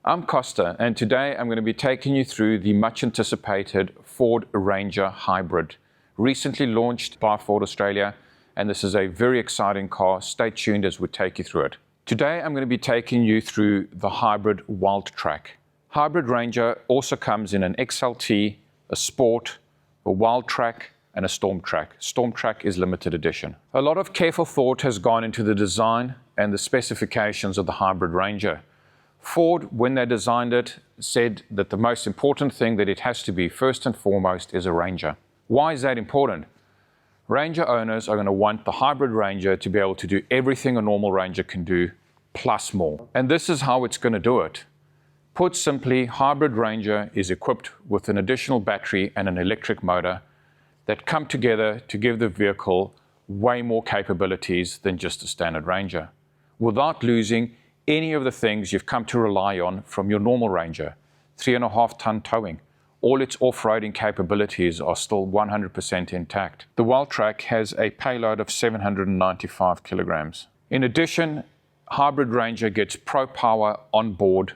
I'm Kosta, and today I'm going to be taking you through the much anticipated Ford Ranger Hybrid, recently launched by Ford Australia, and this is a very exciting car. Stay tuned as we take you through it. Today I'm going to be taking you through the Hybrid Wildtrak. Hybrid Ranger also comes in an XLT, a Sport, a Wildtrak, and a Stormtrak. Stormtrak is limited edition. A lot of careful thought has gone into the design and the specifications of the Hybrid Ranger. Ford, when they designed it, said that the most important thing that it has to be, first and foremost, is a Ranger. Why is that important? Ranger owners are going to want the Hybrid Ranger to be able to do everything a normal Ranger can do, plus more. And this is how it's going to do it. Put simply, Hybrid Ranger is equipped with an additional battery and an electric motor that come together to give the vehicle way more capabilities than just a standard Ranger, without losing any of the things you've come to rely on from your normal Ranger. 3.5-ton towing. All its off-roading capabilities are still 100% intact. The Wildtrak has a payload of 795 kilograms. In addition, Hybrid Ranger gets Pro Power on board,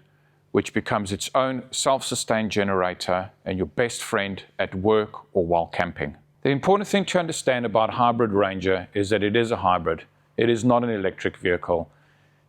which becomes its own self-sustained generator and your best friend at work or while camping. The important thing to understand about Hybrid Ranger is that it is a hybrid. It is not an electric vehicle.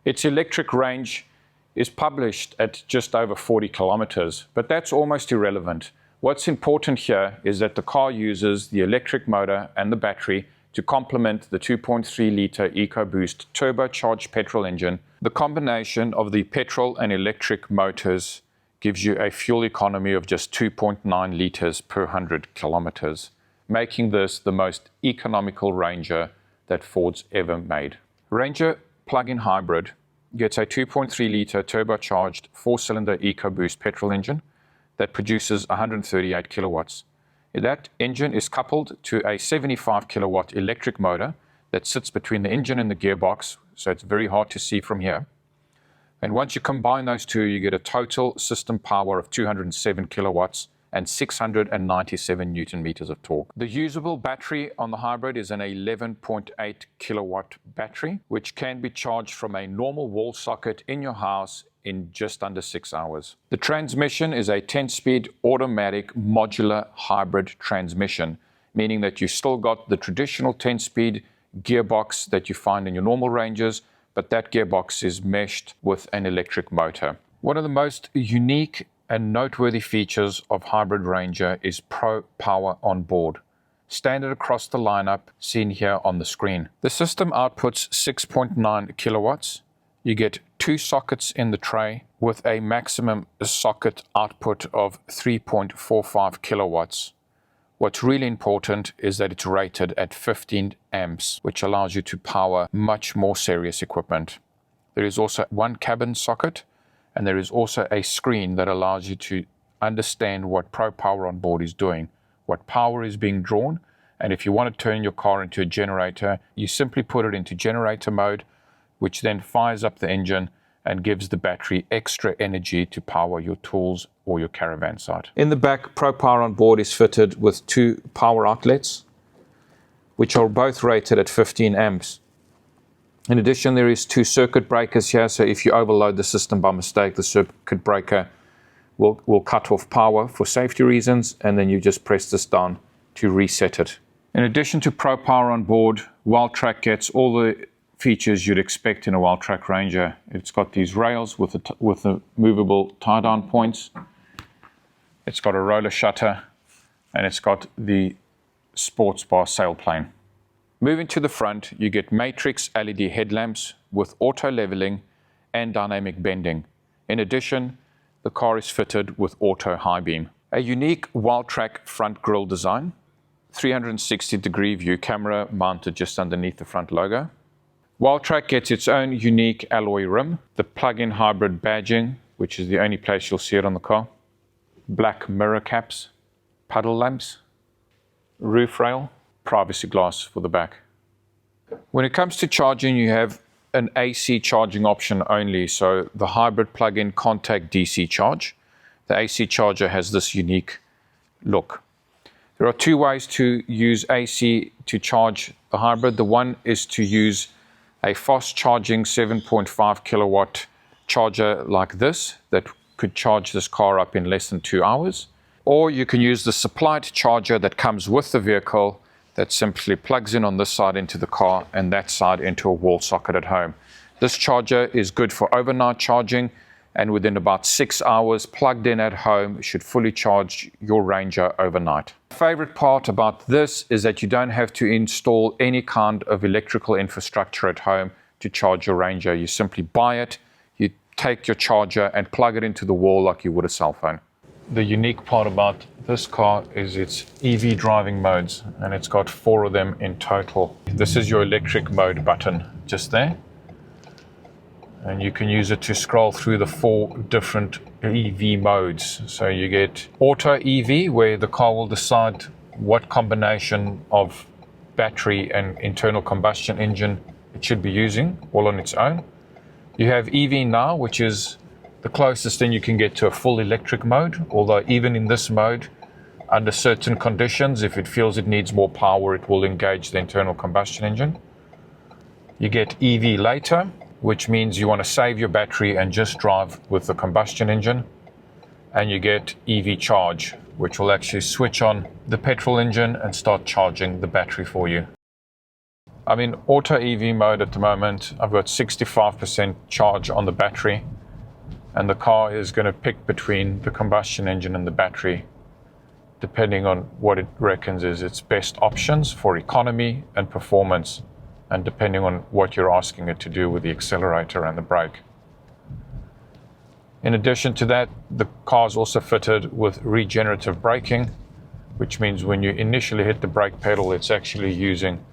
Its electric range is published at just over 40 kilometers, but that's almost irrelevant. What's important here is that the car uses the electric motor and the battery to complement the 2.3-litre EcoBoost turbocharged petrol engine. The combination of the petrol and electric motors gives you a fuel economy of just 2.9 litres per 100 kilometers, making this the most economical Ranger that Ford's ever made. Ranger plug-in hybrid gets a 2.3-litre turbocharged 4-cylinder EcoBoost petrol engine that produces 138 kilowatts. That engine is coupled to a 75 kilowatt electric motor that sits between the engine and the gearbox, so it's very hard to see from here. And once you combine those two, you get a total system power of 207 kilowatts and 697 newton meters of torque. The usable battery on the hybrid is an 11.8 kilowatt battery, which can be charged from a normal wall socket in your house in just under 6 hours. The transmission is a 10-speed automatic modular hybrid transmission, meaning that you still got the traditional 10-speed gearbox that you find in your normal Rangers, but that gearbox is meshed with an electric motor. One of the most unique and noteworthy features of Hybrid Ranger is Pro Power on board, standard across the lineup seen here on the screen. The system outputs 6.9 kilowatts. You get 2 sockets in the tray with a maximum socket output of 3.45 kilowatts. What's really important is that it's rated at 15 amps, which allows you to power much more serious equipment. There is also one cabin socket, and there is also a screen that allows you to understand what Pro Power on board is doing, what power is being drawn, and if you want to turn your car into a generator, you simply put it into generator mode, which then fires up the engine and gives the battery extra energy to power your tools or your caravan site. In the back, Pro Power on board is fitted with 2 power outlets, which are both rated at 15 amps. In addition, there is 2 circuit breakers here, so if you overload the system by mistake, the circuit breaker will cut off power for safety reasons, and then you just press this down to reset it. In addition to Pro Power on board, Wildtrak gets all the features you'd expect in a Wildtrak Ranger. It's got these rails with the movable tie-down points. It's got a roller shutter, and it's got the sports bar sailplane. Moving to the front, you get matrix LED headlamps with auto leveling and dynamic bending. In addition, the car is fitted with auto high beam. A unique Wildtrak front grille design, 360-degree view camera mounted just underneath the front logo. Wildtrak gets its own unique alloy rim, the plug-in hybrid badging, which is the only place you'll see it on the car, black mirror caps, puddle lamps, roof rail, privacy glass for the back. When it comes to charging, you have an AC charging option only, so the hybrid plug-in can't take DC charge. The AC charger has this unique look. There are 2 ways to use AC to charge the hybrid. The one is to use a fast charging 7.5 kilowatt charger like this that could charge this car up in less than 2 hours. Or you can use the supplied charger that comes with the vehicle that simply plugs in on this side into the car and that side into a wall socket at home. This charger is good for overnight charging, and within about 6 hours plugged in at home should fully charge your Ranger overnight. My favorite part about this is that you don't have to install any kind of electrical infrastructure at home to charge your Ranger. You simply buy it, you take your charger and plug it into the wall like you would a cell phone. The unique part about this car is its EV driving modes, and it's got 4 of them in total. This is your electric mode button just there, and you can use it to scroll through the 4 different EV modes. So you get auto EV, where the car will decide what combination of battery and internal combustion engine it should be using all on its own. You have EV now, which is the closest thing you can get to a full electric mode, although even in this mode, under certain conditions, if it feels it needs more power, it will engage the internal combustion engine. You get EV later, which means you want to save your battery and just drive with the combustion engine. And you get EV charge, which will actually switch on the petrol engine and start charging the battery for you. I'm in auto EV mode at the moment. I've got 65% charge on the battery, and the car is going to pick between the combustion engine and the battery, depending on what it reckons is its best options for economy and performance, and depending on what you're asking it to do with the accelerator and the brake. In addition to that, the car is also fitted with regenerative braking, which means when you initially hit the brake pedal, it's actually using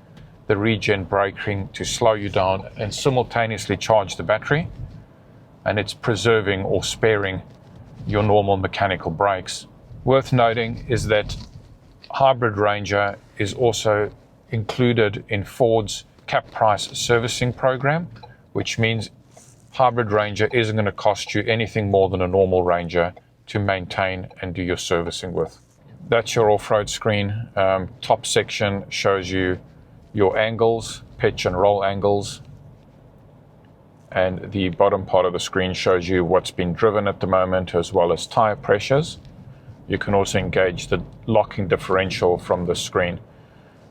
the regen braking to slow you down and simultaneously charge the battery, and it's preserving or sparing your normal mechanical brakes. Worth noting is that Hybrid Ranger is also included in Ford's cap price servicing program, which means Hybrid Ranger isn't going to cost you anything more than a normal Ranger to maintain and do your servicing with. That's your off-road screen. Top section shows you your angles, pitch and roll angles, and the bottom part of the screen shows you what's been driven at the moment, as well as tire pressures. You can also engage the locking differential from the screen.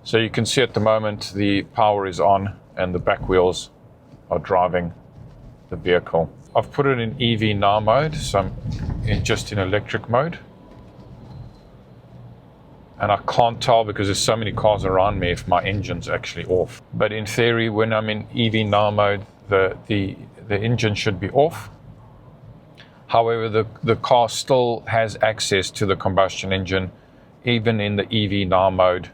So you can see at the moment the power is on and the back wheels are driving the vehicle. I've put it in EV now mode, so I'm just in electric mode. And I can't tell because there's so many cars around me if my engine's actually off. But in theory, when I'm in EV now mode, the engine should be off. However, the car still has access to the combustion engine, even in the EV now mode.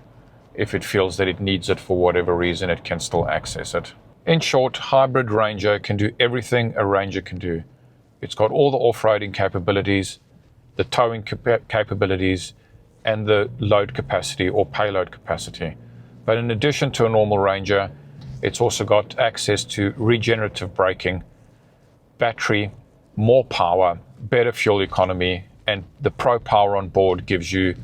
If it feels that it needs it for whatever reason, it can still access it. In short, Hybrid Ranger can do everything a Ranger can do. It's got all the off-roading capabilities, the towing capabilities, and the load capacity or payload capacity. But in addition to a normal Ranger, it's also got access to regenerative braking, battery, more power, better fuel economy, and the Pro Power on board gives you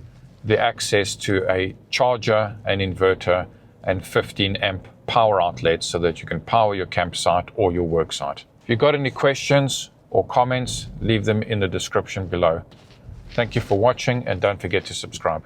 the access to a charger, an inverter, and 15 amp power outlets so that you can power your campsite or your work site. If you've got any questions or comments, leave them in the description below. Thank you for watching, and don't forget to subscribe.